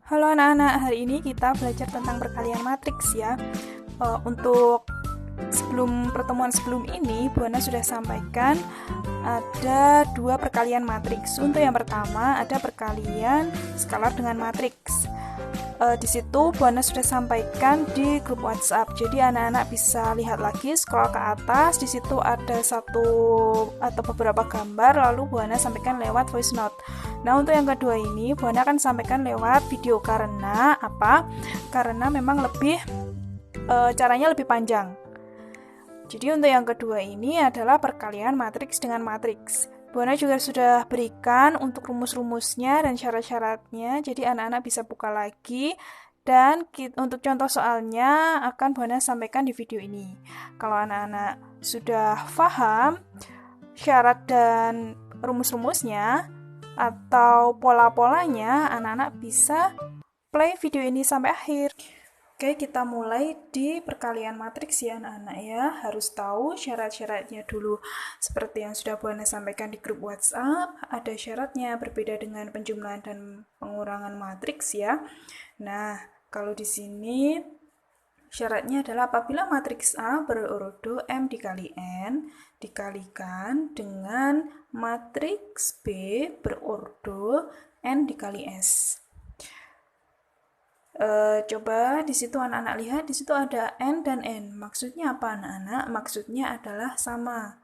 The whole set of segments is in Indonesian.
Halo anak-anak, hari ini kita belajar tentang perkalian matriks ya. Untuk pertemuan sebelum ini, Bu Ana sudah sampaikan ada dua perkalian matriks. Untuk yang pertama ada perkalian skalar dengan matriks. Di situ Bu Ana sudah sampaikan di grup WhatsApp. Jadi anak-anak bisa lihat lagi, scroll ke atas. Di situ ada satu atau beberapa gambar, lalu Bu Ana sampaikan lewat voice note. Nah, untuk yang kedua ini Bu Ana akan sampaikan lewat video karena apa? Karena memang caranya lebih panjang. Jadi untuk yang kedua ini adalah perkalian matriks dengan matriks. Bu Ana juga sudah berikan untuk rumus-rumusnya dan syarat-syaratnya, jadi anak-anak bisa buka lagi. Dan untuk contoh soalnya akan Bu Ana sampaikan di video ini. Kalau anak-anak sudah paham syarat dan rumus-rumusnya atau pola-polanya, anak-anak bisa play video ini sampai akhir. Oke, kita mulai di perkalian matriks ya anak-anak ya. Harus tahu syarat-syaratnya dulu. Seperti yang sudah Bu Ana sampaikan di grup WhatsApp, ada syaratnya berbeda dengan penjumlahan dan pengurangan matriks ya. Nah, kalau di sini syaratnya adalah apabila matriks A berordo M dikali N dikalikan dengan matriks B berordo N dikali S. Coba di situ anak-anak lihat, di situ ada N dan N. Maksudnya apa anak-anak? Maksudnya adalah sama.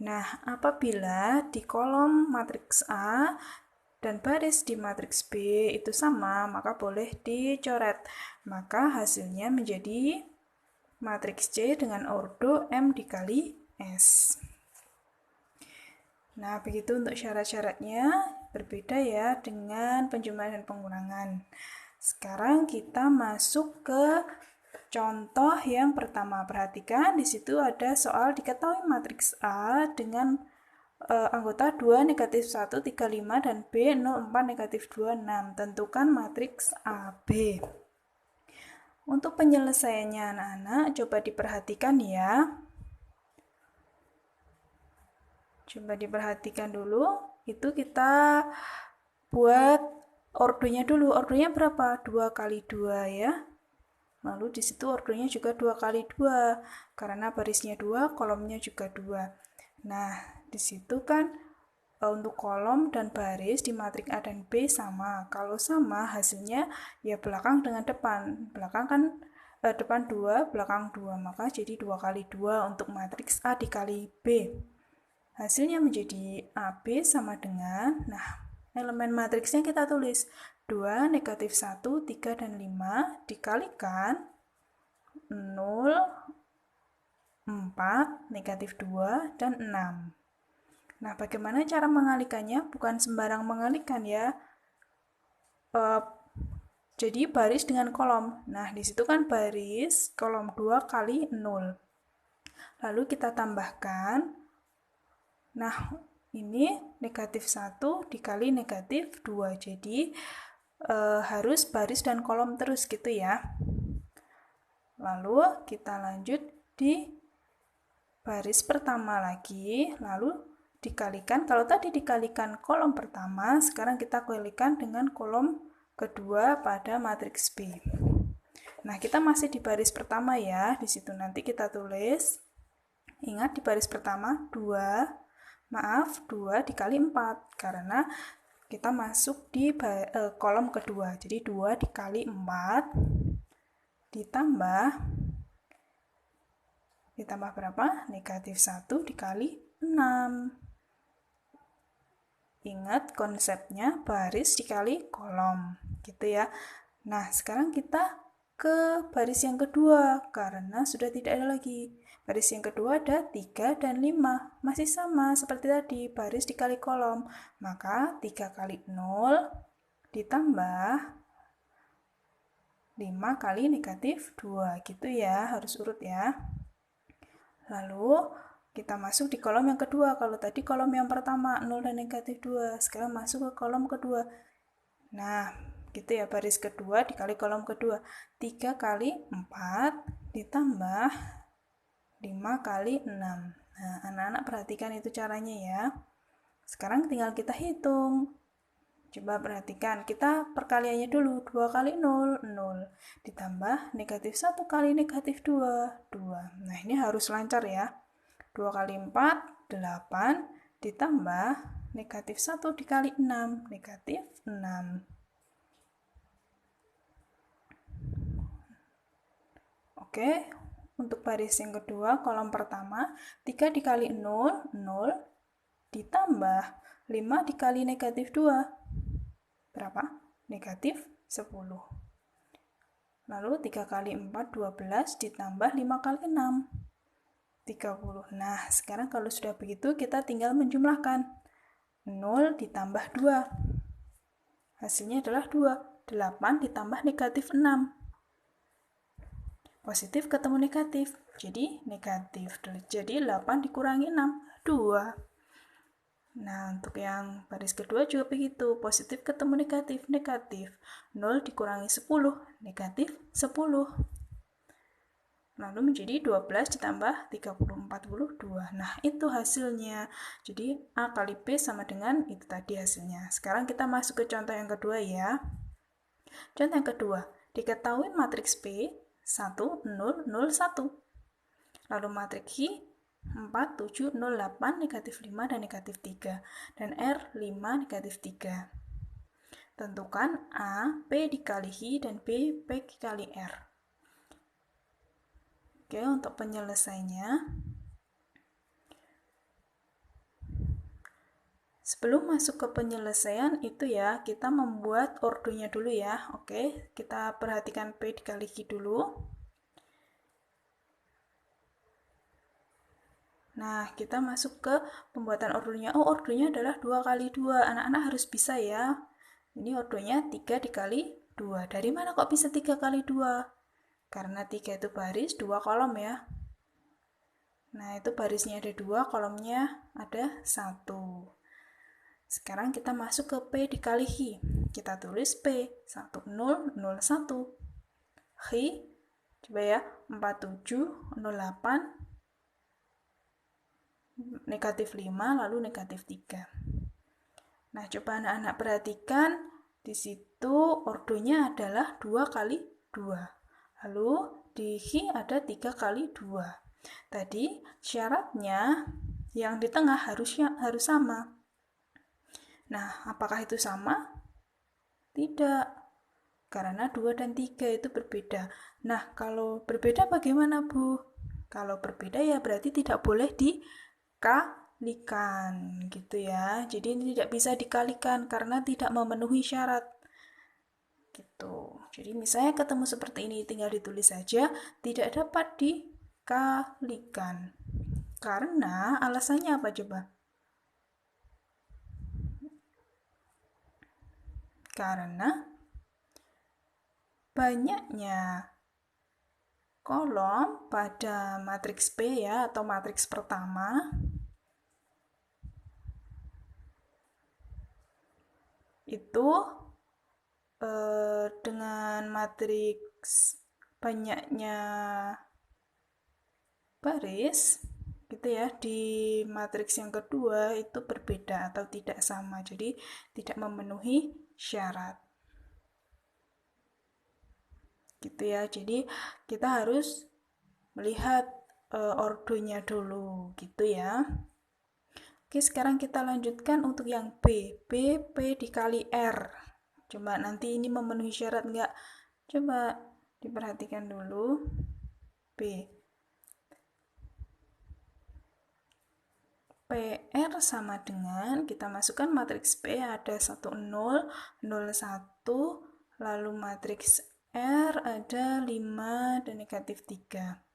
Nah, apabila di kolom matriks A dan baris di matriks B itu sama, maka boleh dicoret. Maka hasilnya menjadi matriks C dengan ordo M dikali S. Nah, begitu untuk syarat-syaratnya, berbeda ya dengan penjumlahan dan pengurangan. Sekarang kita masuk ke contoh yang pertama. Perhatikan di situ ada soal diketahui matriks A dengan anggota 2, negatif 1, 3, 5, dan B, 0, 4, negatif 2, 6. Tentukan matriks AB. Untuk penyelesaiannya anak-anak, coba diperhatikan ya. Coba diperhatikan dulu. Itu kita buat ordonya dulu. Ordonya berapa? 2 kali 2 ya. Lalu di situ ordonya juga 2 kali 2. Karena barisnya 2, kolomnya juga 2. Nah, di situ kan untuk kolom dan baris di matriks A dan B sama. Kalau sama, hasilnya ya belakang dengan depan. Belakang kan depan 2, belakang 2. Maka jadi 2 kali 2 untuk matriks A dikali B. Hasilnya menjadi AB sama dengan, nah, elemen matriksnya kita tulis 2, negatif 1, 3, dan 5 dikalikan 0, 4, negatif 2, dan 6. Nah, bagaimana cara mengalikannya? Bukan sembarang mengalikan ya. Jadi baris dengan kolom. Nah, di situ kan baris kolom 2 kali 0. Lalu kita tambahkan. Nah, ini negatif 1 dikali negatif 2. Jadi harus baris dan kolom terus gitu ya. Lalu kita lanjut di baris pertama lagi, lalu dikalikan. Kalau tadi dikalikan kolom pertama, sekarang kita kalikan dengan kolom kedua pada matriks B. Nah, kita masih di baris pertama ya. Di situ nanti kita tulis. Ingat di baris pertama 2 dikali 4 karena kita masuk di kolom kedua. Jadi 2 dikali 4 ditambah berapa? Negatif 1 dikali 6. Ingat konsepnya baris dikali kolom gitu ya. Nah, sekarang kita ke baris yang kedua karena sudah tidak ada lagi. Baris yang kedua ada 3 dan 5. Masih sama seperti tadi, baris dikali kolom. Maka 3 kali 0 ditambah 5 kali negatif 2. Gitu ya, harus urut ya. Lalu kita masuk di kolom yang kedua. Kalau tadi kolom yang pertama 0 dan negatif 2. Sekarang masuk ke kolom kedua. Nah, gitu ya, baris kedua dikali kolom kedua. 3 kali 4 ditambah 5 kali 6. Nah, anak-anak perhatikan itu caranya ya. Sekarang tinggal kita hitung. Coba perhatikan, kita perkaliannya dulu. 2 kali 0, 0. Ditambah negatif 1 kali negatif 2, 2. Nah, ini harus lancar ya. 2 kali 4, 8. Ditambah negatif 1 dikali 6, negatif 6. Oke, untuk baris yang kedua, kolom pertama, 3 dikali 0, 0. Ditambah 5 dikali negatif 2. Berapa? Negatif 10. Lalu 3 kali 4, 12, ditambah 5 kali 6, 30. Nah, sekarang kalau sudah begitu, kita tinggal menjumlahkan. 0 ditambah 2. Hasilnya adalah 2. 8 ditambah negatif 6. Positif ketemu negatif, jadi negatif. Jadi 8 dikurangi 6, 2. Nah, untuk yang baris kedua juga begitu. Positif ketemu negatif, negatif. 0 dikurangi 10, negatif 10. Lalu menjadi 12 ditambah 30, 42. Nah, itu hasilnya. Jadi, A kali B sama dengan itu tadi hasilnya. Sekarang kita masuk ke contoh yang kedua ya. Contoh yang kedua, diketahui matriks P 1, 0, 0, 1. Lalu matriks I 4, 7, 0, 8, negatif 5, dan negatif 3. Dan R 5, negatif 3. Tentukan A, P dikali I, dan B, P dikali R. Oke, untuk penyelesaiannya. Sebelum masuk ke penyelesaian itu ya, kita membuat ordonya dulu ya. Oke, kita perhatikan P dikali I dulu. Nah, kita masuk ke pembuatan ordonya. Oh, ordonya adalah 2 kali 2. Anak-anak harus bisa ya. Ini ordonya 3 dikali 2. Dari mana kok bisa 3 kali 2? Karena 3 itu baris, 2 kolom ya. Nah, itu barisnya ada 2, kolomnya ada 1. Sekarang kita masuk ke P dikali I. Kita tulis P. 1, 0, 0, 1. I, coba ya, 4, 7, 0, 8. Negatif 5, lalu negatif 3. Nah, coba anak-anak perhatikan, di situ ordonya adalah 2 kali 2. Lalu di I ada 3 kali 2. Tadi syaratnya yang di tengah harus sama. Nah, apakah itu sama? Tidak. Karena 2 dan 3 itu berbeda. Nah, kalau berbeda bagaimana, Bu? Kalau berbeda ya berarti tidak boleh dikalikan gitu ya. Jadi ini tidak bisa dikalikan karena tidak memenuhi syarat. Gitu. Jadi misalnya ketemu seperti ini tinggal ditulis saja, tidak dapat dikalikan. Karena alasannya apa coba? Karena banyaknya kolom pada matriks P ya, atau matriks pertama itu dengan matriks banyaknya baris gitu ya, di matriks yang kedua itu berbeda atau tidak sama, jadi tidak memenuhi syarat gitu ya. Jadi kita harus melihat ordonya dulu gitu ya. Oke, sekarang kita lanjutkan untuk yang B. B, P dikali R. Coba nanti ini memenuhi syarat enggak? Coba diperhatikan dulu. B. PR sama dengan, kita masukkan matriks P ada 1, 0, 0, 1, lalu matriks R ada 5 dan negatif 3.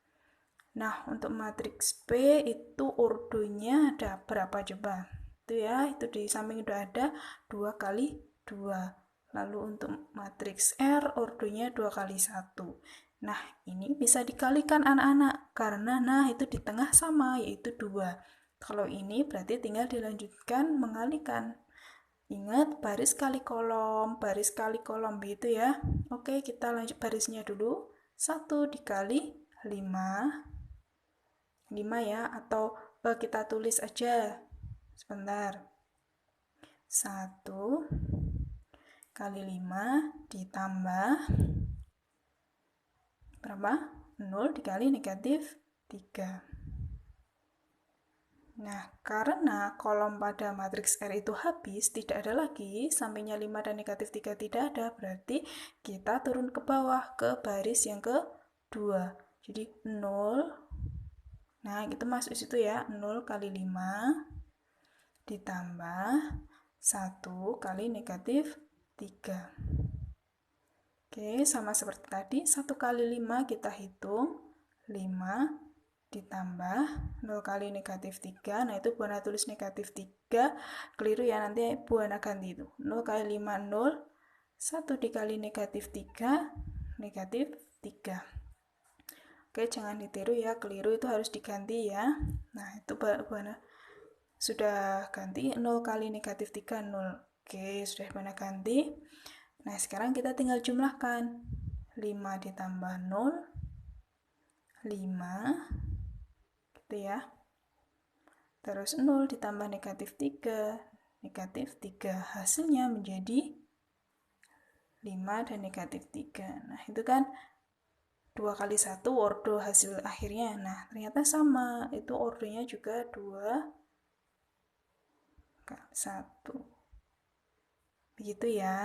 Nah, untuk matriks P itu ordonya ada berapa coba? Itu ya, itu di samping udah ada 2 kali 2. Lalu untuk matriks R ordonya 2 kali 1. Nah, ini bisa dikalikan anak-anak karena nah itu di tengah sama yaitu 2. Kalau ini berarti tinggal dilanjutkan mengalikan. Ingat baris kali kolom begitu ya. Oke, kita lanjut barisnya dulu. 1 dikali 5 ya, atau kita tulis aja sebentar. 1 kali 5 ditambah berapa? 0 dikali negatif 3. Nah, karena kolom pada matriks R itu habis, tidak ada lagi, sampingnya 5 dan negatif 3 tidak ada, berarti kita turun ke bawah, ke baris yang kedua. Jadi 0, nah itu masuk situ ya, 0 kali 5 ditambah 1 kali negatif 3. Oke, sama seperti tadi, 1 kali 5 kita hitung, 5 ditambah 0 kali negatif 3, nah itu Buana tulis negatif 3, keliru ya, nanti Buana ganti itu, 0 kali 5, 0, 1 dikali negatif 3, negatif 3. Oke, jangan ditiru ya, keliru itu harus diganti ya. Nah, itu Buana sudah ganti, 0 kali negatif 3, 0. Oke, sudah Buana ganti. Nah, sekarang kita tinggal jumlahkan, 5 ditambah 0, 5, gitu ya. Terus 0 ditambah negatif 3, negatif 3. Hasilnya menjadi 5 dan negatif 3. Nah, itu kan 2 kali 1 ordo hasil akhirnya. Nah, ternyata sama. Itu ordonya juga 2 kali 1. Begitu ya.